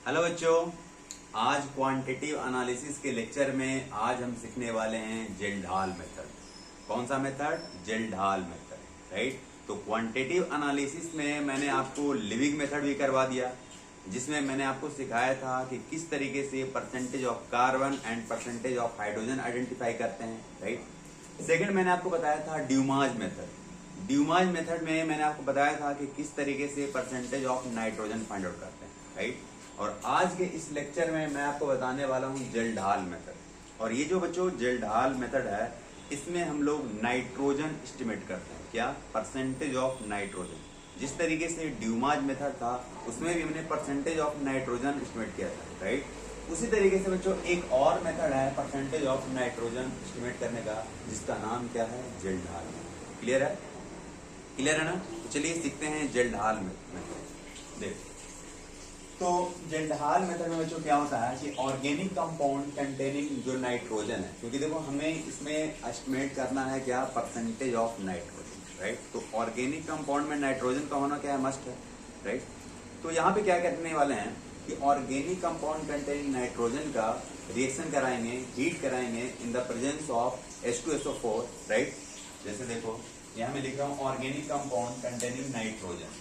Hello बच्चों, आज quantitative analysis के लेक्चर में आज हम सीखने वाले हैं जेल्डाल मेथड। कौन सा मेथड? Kjeldahl method, right. तो क्वांटिटेटिव एनालिसिस में मैंने आपको लिविंग मेथड भी करवा दिया, जिसमें मैंने आपको सिखाया था कि किस तरीके से percentage of carbon and percentage of hydrogen identify करते हैं, राइट। सेकेंड मैंने आपको बताया था ड्यूमाज मेथड। ड्यूमाज मेथड में मैंने आपको बताया था कि किस तरीके से percentage of nitrogen find out करते हैं, राइट। और आज के इस लेक्चर में मैं आपको बताने वाला हूं जेल्डाल मेथड। और ये जो बच्चों जेल्डाल मेथड है, इसमें हम लोग नाइट्रोजन एस्टिमेट करते हैं। क्या? Percentage of nitrogen. जिस तरीके से ड्यूमाज मेथड था उसमें भी हमने परसेंटेज ऑफ नाइट्रोजन एस्टिमेट किया था, राइट। उसी तरीके से बच्चों एक और मेथड है परसेंटेज ऑफ नाइट्रोजन एस्टिमेट करने का, जिसका नाम क्या है? जेल्डाल। क्लियर है? क्लियर है ना? तो चलिए सीखते हैं जेल्डाल मेथड। देखो, तो जेल्डाल मेथड में बच्चों क्या होता है कि ऑर्गेनिक कंपाउंड कंटेनिंग जो नाइट्रोजन है, क्योंकि देखो हमें इसमें एस्टिमेट करना है क्या? Percentage of nitrogen, right. तो ऑर्गेनिक कंपाउंड में नाइट्रोजन का होना क्या है? मस्ट है, राइट। तो यहाँ पे क्या करने वाले हैं कि ऑर्गेनिक कंपाउंड कंटेनिंग नाइट्रोजन का रिएक्शन कराएंगे, हीट कराएंगे इन the presence of H2SO4, right. जैसे देखो यहाँ मैं लिख रहा हूँ organic compound containing nitrogen,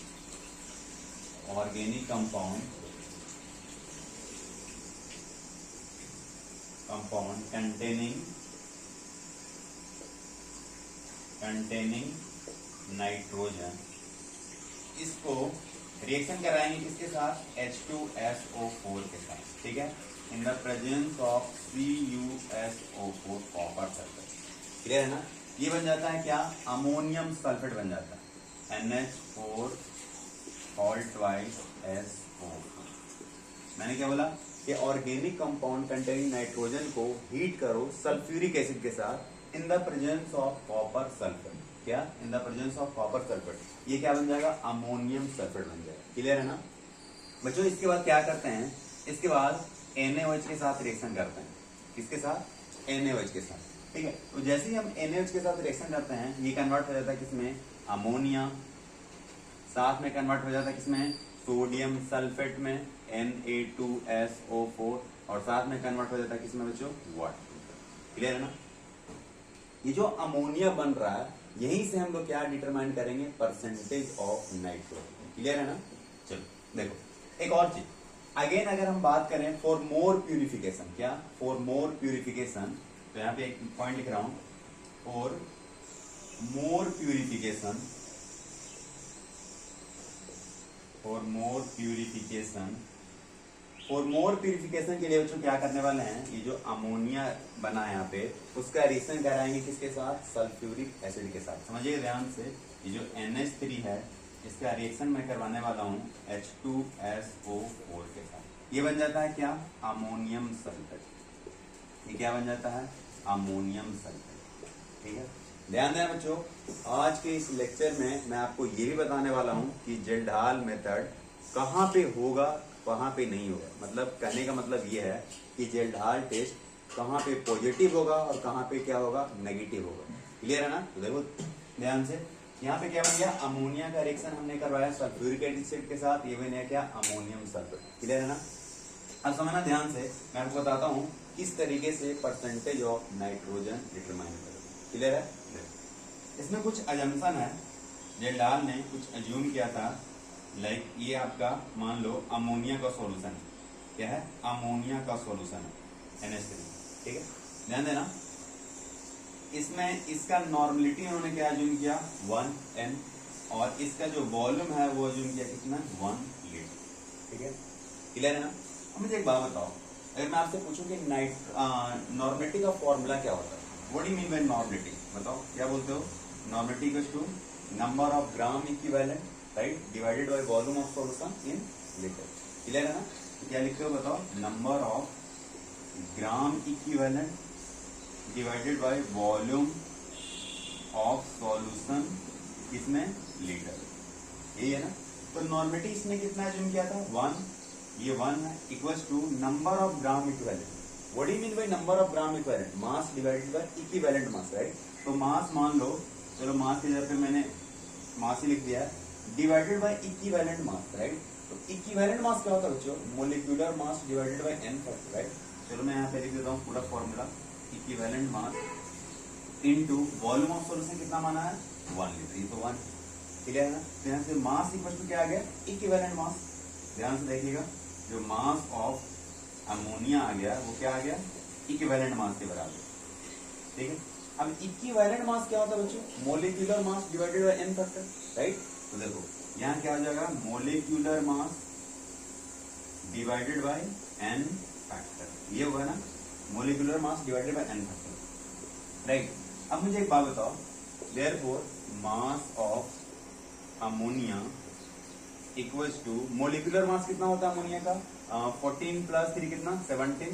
organic compound containing nitrogen. इसको रिएक्शन कराएंगे किसके साथ? H2SO4 के साथ, ठीक है, इन the presence of CuSO4 copper sulphate. Clear है ना? ये बन जाता है क्या? अमोनियम सल्फेट बन जाता है, NH4 ऑल ट्वाइस SO4। मैंने क्या बोला कि ऑर्गेनिक कंपाउंड कंटेनिंग नाइट्रोजन को हीट करो सल्फ्यूरिक एसिड के साथ in the presence of copper sulphate. क्या? In the presence of copper sulphate. ये क्या बन जाएगा? अमोनियम सल्फेट बन जाएगा। क्लियर है ना बच्चों? इसके बाद क्या करते हैं? इसके बाद NaOH के साथ रिएक्शन करते हैं। किसके साथ? NaOH के साथ, ठीक है। तो जैसे ही हम NaOH के साथ रिएक्शन करते हैं, ये कन्वर्ट हो जाता है किसमें? अमोनिया। साथ में कन्वर्ट हो जाता है किसमें? सोडियम सल्फेट में, Na2SO4। और साथ में कन्वर्ट हो जाता है किसमें बच्चों? वाटर। क्लियर है ना? ये जो अमोनिया बन रहा है, यहीं से हम लोग क्या डिटरमाइन करेंगे? Percentage of nitrogen. क्लियर है ना? चलो देखो एक और चीज अगेन, अगर हम बात करें फॉर मोर प्यूरिफिकेशन। क्या? For more purification. तो यहाँ पे एक पॉइंट लिख रहा हूं, for more purification, for more purification. For more purification के लिए बच्चों क्या करने वाले हैं? ये जो अमोनिया बना है यहाँ पे, उसका रिएक्शन कराएंगे किसके साथ? सल्फ्यूरिक एसिड के साथ। समझिए ध्यान से, ये जो NH3 है इसका रिएक्शन मैं करवाने वाला हूँ H2SO4 के साथ। ये बन जाता है क्या? Ammonium sulphate. ये क्या बन जाता है? अमोनियम सल्फेट, ठीक है। ध्यान देना बच्चों, आज के इस लेक्चर में मैं आपको ये भी बताने वाला हूँ कि जेल्डाल मेथड कहाँ पे होगा, कहाँ पे नहीं होगा। मतलब कहने का मतलब ये है कि जेल्डाल टेस्ट कहाँ पे पॉजिटिव होगा और कहाँ पे क्या होगा? नेगेटिव होगा। क्लियर है ना? तो देखो ध्यान से, यहाँ पे क्या बन गया? अमोनिया का रिएक्शन हमने करवाया सल्फ्यूरिक एसिड के साथ, ये बन गया क्या? Ammonium sulphate. क्लियर है ना? अब समझना ध्यान से, मैं आपको बताता हूँ किस तरीके से परसेंटेज ऑफ नाइट्रोजन डिटरमाइन करें। क्लियर है? इसमें कुछ अजम्पशन है। जेल्डाल ने कुछ अज्यूम किया था, लाइक ये आपका मान लो अमोनिया का सॉल्यूशन। क्या है? अमोनिया का सॉल्यूशन है NH3, ठीक है। ध्यान देना, इसमें इसका नॉर्मलिटी उन्होंने क्या अज्यूम किया? 1N। और इसका जो वॉल्यूम है वो अज्यूम किया कितना? 1 लीटर, ठीक है। क्लियर है ना? अब मुझे एक बात बताओ, अगर मैं आपसे पूछूं कि नॉर्मलिटी का फॉर्मूला क्या होता है? What do you mean by normality? बताओ क्या बोलते हो? Normality equals to number of gram equivalent, right, divided by volume of solution in litre. Clear है ना? तो क्या लिखते हो बताओ? Number of gram equivalent divided by volume of solution इसमें लीटर। यही है ना? तो नॉर्मलिटी इसने कितना अज्यूम किया था? 1। ये 1 है, equals to number of gram equivalent. What do you mean by number of gram equivalent? Mass divided by equivalent mass, right. तो मास मान लो, चलो मास की जगह पे मैंने मास ही लिख दिया, divided by equivalent mass, right. तो इक्विवेलेंट मास क्या होता है बच्चों? Molecular mass divided by n factor, right? चलो मैं यहाँ पे लिख देता हूँ पूरा formula. Equivalent mass into volume of solution कितना माना है? 1 लीटर, ये तो 1 क्लियर है ना? तो यहाँ से मास इक्वल टू क्या आ गया? Equivalent mass. ध्यान से देखिएगा, जो मास ऑफ अमोनिया आ गया वो क्या आ गया? इक्विवेलेंट मास के बराबर, ठीक है? अब इक्विवेलेंट मास क्या होता है बच्चों? Molecular mass divided by n factor, right? तो देखो यहाँ क्या हो जाएगा? Molecular mass divided by n factor, ये होगा ना, molecular mass divided by n factor, right? अब मुझे एक बात बताओ, therefore mass of ammonia equals to molecular mass कितना होता है अमोनिया का? 14 प्लस 3 कितना? 17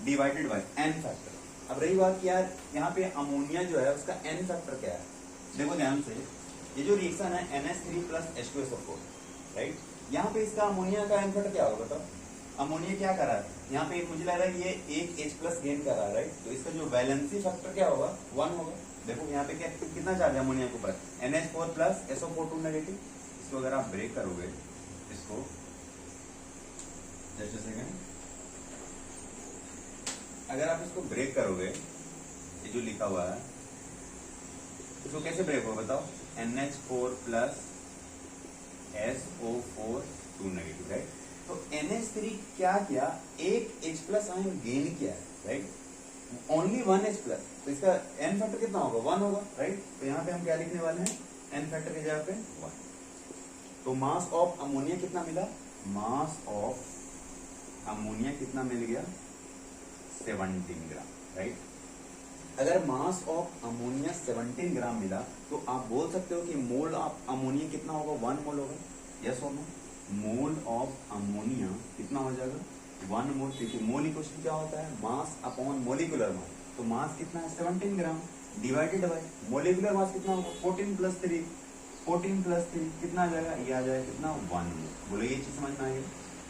डिवाइडेड बाय n फैक्टर। अब रही बात कि यार यहाँ पे अमोनिया जो है उसका n फैक्टर क्या है? देखो ध्यान से, ये जो रिएक्शन है NH3 प्लस H2SO4, राइट? यहाँ पे इसका अमोनिया का n फैक्टर क्या होगा बताओ? अमोनिया क्या कर रहा है यहाँ पे? मुझे लग रहा है ये एक H प्लस गेन कर रहा है, राइट? तो इसका जो वैलेंसी फैक्टर क्या होगा? 1 होगा। देखो यहाँ पे क्या कितना चार्ज है अमोनिया के ऊपर? NH4 plus SO4 negative. इसको अगर आप ब्रेक करोगे, इसको जस्ट सेकेंड, अगर आप इसको ब्रेक करोगे, ये जो लिखा हुआ है इसको कैसे ब्रेक होगा बताओ? NH4 plus SO4 2 negative, right? तो NH3 क्या किया? एक H प्लस आयन गेन किया है, राइट? ओनली 1 H प्लस, तो इसका n फैक्टर कितना होगा? 1 होगा, राइट? तो यहाँ पे हम क्या लिखने वाले हैं? n फैक्टर की जगह पे 1। तो मास ऑफ अमोनिया कितना मिला? मास ऑफ अमोनिया कितना मिल गया? 17 ग्राम, राइट? अगर मास ऑफ अमोनिया 17 ग्राम मिला तो आप बोल सकते हो कि मोल ऑफ अमोनिया कितना होगा? 1 मोल होगा, यस और नो? मोल ऑफ अमोनिया कितना हो जाएगा? 1 मोल, क्योंकि मोल इक्वल क्या होता है? Mass upon molecular mass. तो मास कितना है? 17 gram divided by molecular mass कितना होगा? 14 प्लस 3, 14 प्लस 3 कितना आ जाएगा? ये आ जाएगा कितना? 1 मोल। बोलो ये चीज समझ में आई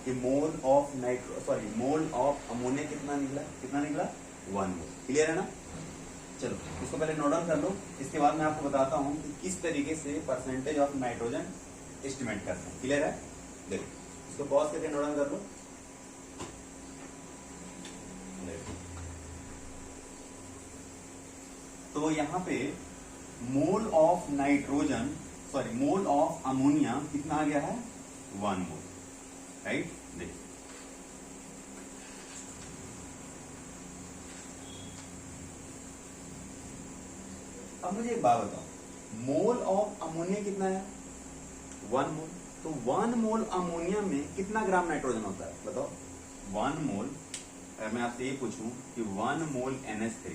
कि mole of mole of ammonia कितना निकला? कितना निकला? 1 मोल। क्लियर है ना? चलो इसको पहले नोट डाउन कर लो, इसके बाद मैं आपको बताता हूँ कि किस तरीके से परसेंटेज ऑफ नाइट्रोजन एस्टिमेट करते हैं। क्लियर है? देखो इसको पॉज करके नोट डाउन कर लो। तो यहाँ पे mole of nitrogen mole of ammonia कितना आ गया है? 1 मोल, राइट? देखिए अब मुझे एक बात बताओ, मोल ऑफ अमोनिया कितना है? 1 मोल। तो 1 मोल अमोनिया में कितना ग्राम नाइट्रोजन होता है बताओ? 1 मोल, अगर मैं आपसे ये पूछूं कि 1 मोल NH3,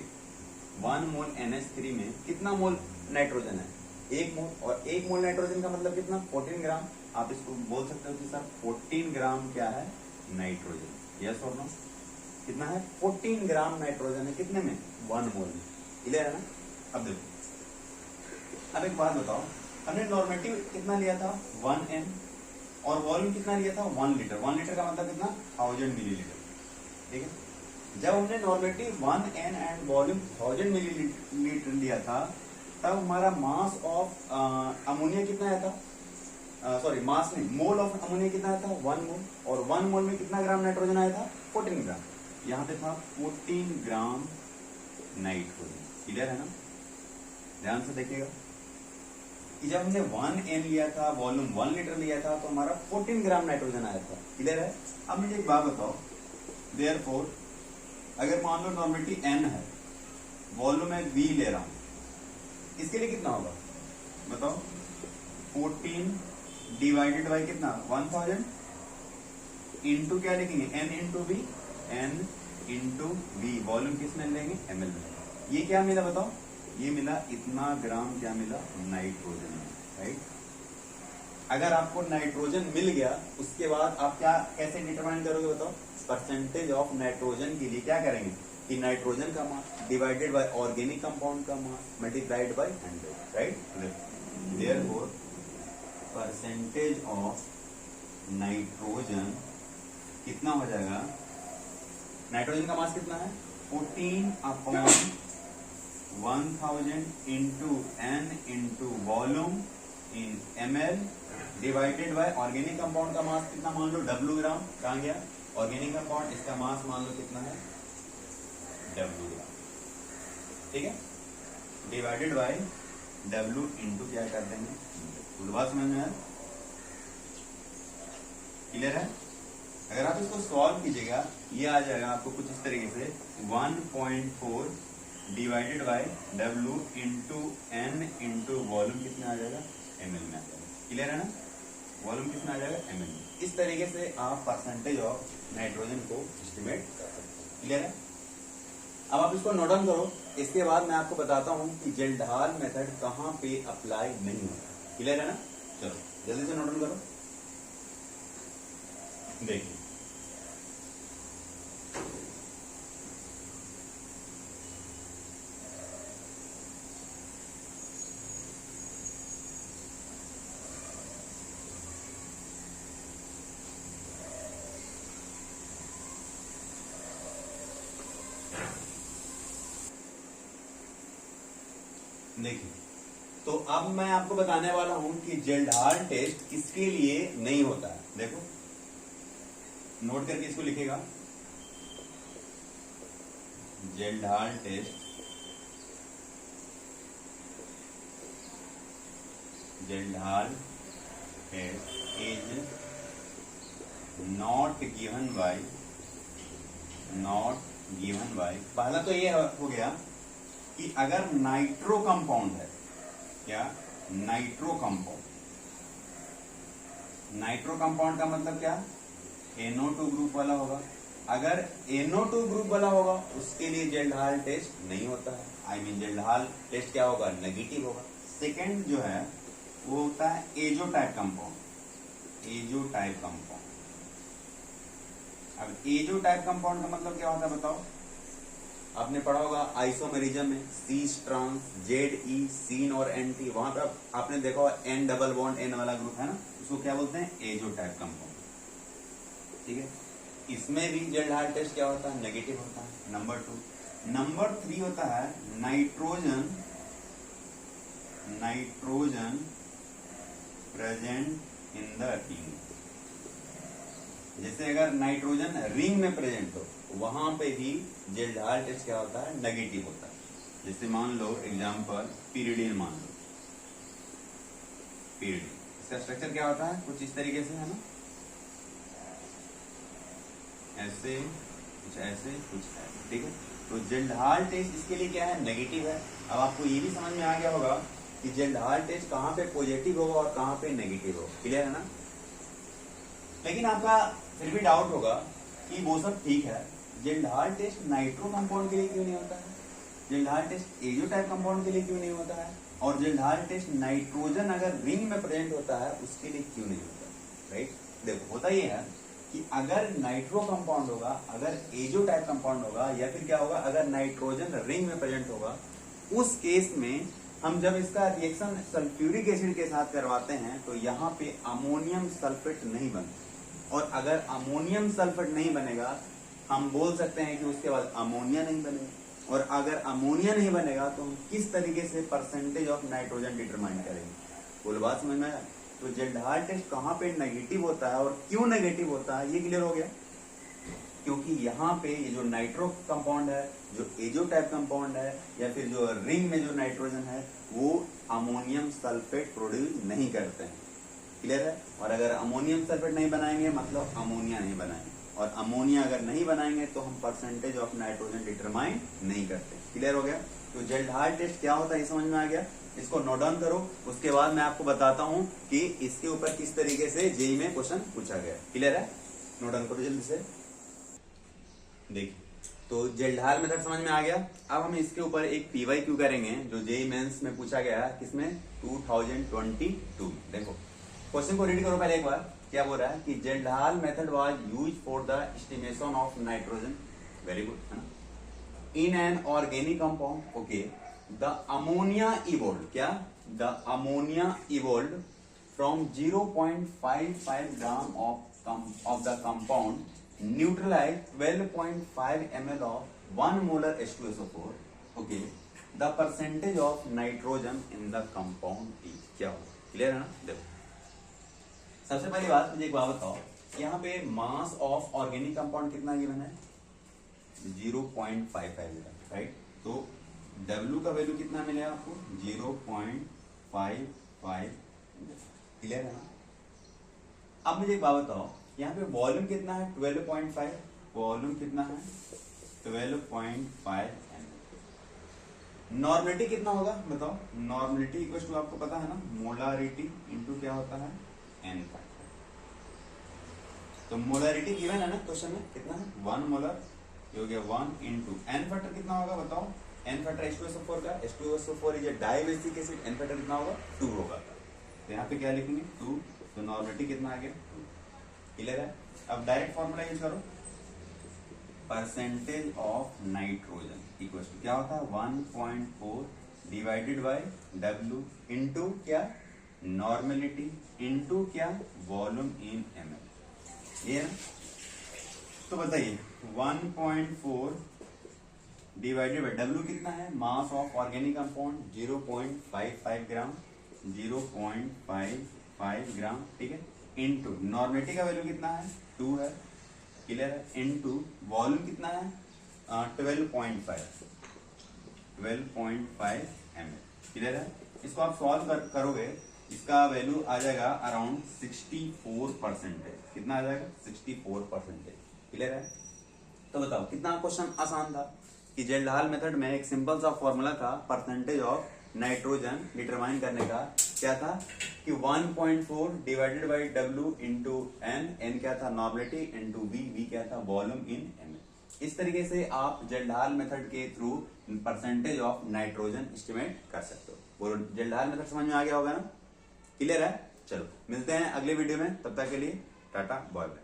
1 मोल NH3 में कितना मोल नाइट्रोजन है? 1 मोल। और 1 मोल नाइट्रोजन का मतलब कितना? 14 ग्राम। आप इसको बोल सकते हो कि सर 14 ग्राम क्या है? नाइट्रोजन, यस और नो? कितना है? 14 ग्राम नाइट्रोजन है कितने में? 1 मोल में। क्लियर है ना? अब देखो, अब एक बात बताओ, हमने नॉर्मेटिव कितना लिया था? 1N, और वॉल्यूम कितना लिया था? 1 लीटर। 1 लीटर का मतलब कितना? 1000 मिलीलीटर, ठीक है? जब हमने normative 1N and volume 1000 millilitre लिया था, तब हमारा मास ऑफ अमोनिया कितना आया था? मास नहीं, मोल ऑफ अमोनिया कितना आया था? 1 मोल। और 1 मोल में कितना ग्राम नाइट्रोजन आया था? 14 ग्राम। यहाँ पे था 14 ग्राम नाइट्रोजन। क्लियर है ना? ध्यान से देखिएगा कि जब हमने 1N लिया था, वॉल्यूम 1 लीटर लिया था, तो हमारा 14 ग्राम नाइट्रोजन आया था। क्लियर है? अब मुझे एक बात बताओ, देयरफॉर अगर मान लो नॉर्मेटिव N है, वॉल्यूम में V ले रहा हूं, इसके लिए कितना होगा बताओ? 14 डिवाइडेड बाई कितना? 1000 इंटू क्या लिखेंगे? N into V, N into V। Volume किस में लेंगे? ml में। ये क्या मिला बताओ? ये मिला इतना ग्राम, क्या मिला? Nitrogen, right? अगर आपको नाइट्रोजन मिल गया, उसके बाद आप क्या कैसे डिटरमाइन करोगे बताओ? परसेंटेज ऑफ नाइट्रोजन के लिए क्या करेंगे कि नाइट्रोजन का mass divided by organic compound का mass multiplied by 100, right? Therefore percentage of nitrogen कितना हो जाएगा? नाइट्रोजन का मास कितना है? 14 upon 1000 into N into volume in ml divided by organic compound का मास कितना मान लो W ग्राम, कहाँ गया ऑर्गेनिक कंपाउंड, इसका मास मान लो कितना है W ग्राम, ठीक है, डिवाइडेड बाय W इंटू क्या कर देंगे, पूरी बात समझ में है, क्लियर है। अगर आप इसको सॉल्व कीजिएगा ये आ जाएगा आपको कुछ इस तरीके से 1.4 divided by W into N into volume कितना आ जाएगा ml में आ जाएगा, क्लियर है ना, वॉल्यूम कितना आ जाएगा ml में। इस तरीके से आप परसेंटेज ऑफ नाइट्रोजन को एस्टिमेट कर सकते हैं, क्लियर है। अब आप इसको नोट डाउन करो, इसके बाद मैं आपको बताता हूं कि जेल्डाल मेथड कहां पे अप्लाई नहीं होता, क्लियर है ना। चलो जल्दी से नोट डाउन करो, देखिए देखिए, तो अब मैं आपको बताने वाला हूं कि जेल्डाल टेस्ट किसके लिए नहीं होता है। देखो नोट करके इसको लिखेगा, Kjeldahl test, Kjeldahl test is not given by, पहला तो ये हो गया कि अगर नाइट्रो कंपाउंड है, क्या नाइट्रो कंपाउंड, नाइट्रो कंपाउंड का मतलब क्या, NO2 ग्रुप वाला होगा। अगर NO2 ग्रुप वाला होगा उसके लिए जेल्डाल टेस्ट नहीं होता है, आई मीन जेल्डाल टेस्ट क्या होगा, नेगेटिव होगा। सेकंड जो है वो होता है azo type compound, azo type compound. अब एजो टाइप कंपाउंड का मतलब क्या होता है बताओ, आपने पढ़ा होगा आइसोमेरिज्म में सी ट्रांस ZE सीन और NT, वहां पर आपने देखा होगा N डबल बॉन्ड N वाला ग्रुप है ना, उसको क्या बोलते हैं, एजो टाइप कंपाउंड, ठीक है। इसमें भी जेल्डाल टेस्ट क्या होता है, नेगेटिव होता है, नंबर 2। नंबर 3 होता है nitrogen, nitrogen present in the ring. जैसे अगर नाइट्रोजन रिंग में प्रेजेंट हो वहां पे भी जेल्डाल टेस्ट क्या होता है, नेगेटिव होता है। जैसे मान लो एग्जांपल पीरिडिन, मान लो पीरिडिन, इसका स्ट्रक्चर क्या होता है, कुछ इस तरीके से है ना, ऐसे कुछ ऐसे कुछ ऐसे, ठीक है। तो जेल्डाल टेस्ट इसके लिए क्या है, नेगेटिव है। अब आपको ये भी समझ में आ गया होगा कि जेल्डाल टेस्ट कहां पे पॉजिटिव होगा और कहां पे नेगेटिव होगा, क्लियर है ना। लेकिन आपका फिर भी डाउट होगा कि वो सब ठीक है, जेल्डाल टेस्ट नाइट्रो कंपाउंड के लिए क्यों नहीं होता है, जेल्डाल टेस्ट एजो टाइप कंपाउंड के लिए क्यों नहीं होता है, और जेल्डाल टेस्ट नाइट्रोजन अगर रिंग में प्रेजेंट होता है उसके लिए क्यों नहीं होता, राइट। देखो होता ये है कि अगर नाइट्रो कंपाउंड होगा, अगर एजो टाइप कंपाउंड होगा, या फिर क्या होगा, अगर नाइट्रोजन रिंग में प्रेजेंट होगा, उस केस में हम जब इसका रिएक्शन सल्फ्यूरिक एसिड के साथ करवाते हैं तो यहाँ पे अमोनियम सल्फेट नहीं बनता, और अगर अमोनियम सल्फेट नहीं बनेगा हम बोल सकते हैं कि उसके बाद अमोनिया नहीं बनेगा, और अगर अमोनिया नहीं बनेगा तो हम किस तरीके से परसेंटेज ऑफ नाइट्रोजन डिटरमाइन करेंगे, बोल बात समझ में आया। तो जेल्डाल टेस्ट कहाँ पे नेगेटिव होता है और क्यों नेगेटिव होता है ये क्लियर हो गया, क्योंकि यहाँ पे ये जो नाइट्रो कंपाउंड है, जो एजो टाइप कंपाउंड है, या फिर जो रिंग में जो नाइट्रोजन है वो अमोनियम सल्फेट प्रोड्यूस नहीं करते हैं, क्लियर है। और अगर अमोनियम सल्फेट नहीं बनाएंगे मतलब अमोनिया नहीं बनाएंगे, और अमोनिया अगर नहीं बनाएंगे तो हम परसेंटेज ऑफ नाइट्रोजन डिटरमाइन नहीं करते, क्लियर हो गया। तो जेल्डाल टेस्ट क्या होता है ये समझ में आ गया, इसको नोट डाउन करो, उसके बाद मैं आपको बताता हूं कि इसके ऊपर किस तरीके से जेईई में क्वेश्चन पूछा गया, क्लियर है। नोट डाउन करो जल्दी से, देखिए तो जेल्डाल मेथड समझ में आ गया। अब हम इसके ऊपर एक PYQ करेंगे जो जेईई मेंस में पूछा गया है, किसमें 2022। देखो क्वेश्चन को रीड करो पहले एक बार, क्या बोल रहा है कि Kjeldahl method was used for the estimation of nitrogen, very good है ना, in an organic compound, okay, the ammonia evolve, क्या, the ammonia evolve from 0.55 gram of the compound neutralise 12.5 ml of 1 molar H2SO4, okay, the percentage of nitrogen in the compound is, क्या होगा, clear है ना? देखो सबसे पहली बात मुझे एक बात बताओ, यहाँ पे मास ऑफ ऑर्गेनिक कंपाउंड कितना गिवन है? 0.55 ग्राम, राइट? तो W का वैल्यू कितना मिलेगा आपको? 0.55। क्लियर है ना? अब मुझे एक बात बताओ, यहाँ पे वॉल्यूम कितना है? 12.5। वॉल्यूम कितना है? 12.5 ml। नॉर्मलिटी कितना होगा बताओ? नॉर्मलिटी इक्वल टू आपको पता है ना, मोलारिटी इंटू क्या होता है? N factor. तो मोलारिटी गिवन है ना क्वेश्चन में, कितना है? 1 मोलर, ये हो गया 1 इंटू एन फैक्टर कितना होगा बताओ? एन फैक्टर H2SO4 का, H2SO4 is a dibasic acid, n factor कितना होगा? 2 होगा। तो यहाँ पे क्या लिखेंगे? 2। तो नॉर्मलिटी कितना आ गया? 2। क्लियर है? अब डायरेक्ट फॉर्मूला यूज करो, percentage of nitrogen equal to क्या होता है? 1.4 डिवाइडेड बाय W इंटू क्या? नॉर्मलिटी इंटू क्या? Volume in ml। ये ना? तो बताइए 1.4 डिवाइडेड बाय W कितना है? मास ऑफ ऑर्गेनिक कंपाउंड 0.55 ग्राम, 0.55 ग्राम, ठीक है? इंटू नॉर्मलिटी का वैल्यू कितना है? 2 है। क्लियर है? इनटू वॉल्यूम कितना है? 12.5 ml। क्लियर है? इसको आप सॉल्व करोगे, इसका वैल्यू आ जाएगा अराउंड 64%। कितना आ जाएगा? 64%। क्लियर है? तो बताओ कितना क्वेश्चन आसान था कि जेल्डहाल मेथड में एक सिंपल सा फॉर्मूला था परसेंटेज ऑफ नाइट्रोजन डिटरमाइन करने का। क्या था कि 1.4 divided by W into n क्या था? नॉर्मलिटी इंटू V क्या था? Volume in ml। इस तरीके से आप जेल्डहाल मेथड के through percentage of nitrogen estimate कर सकते हो। बोलो जेल्डहाल मेथड समझ में आ गया होगा ना? क्लियर है? चलो मिलते हैं अगले वीडियो में, तब तक के लिए टाटा बाय बाय।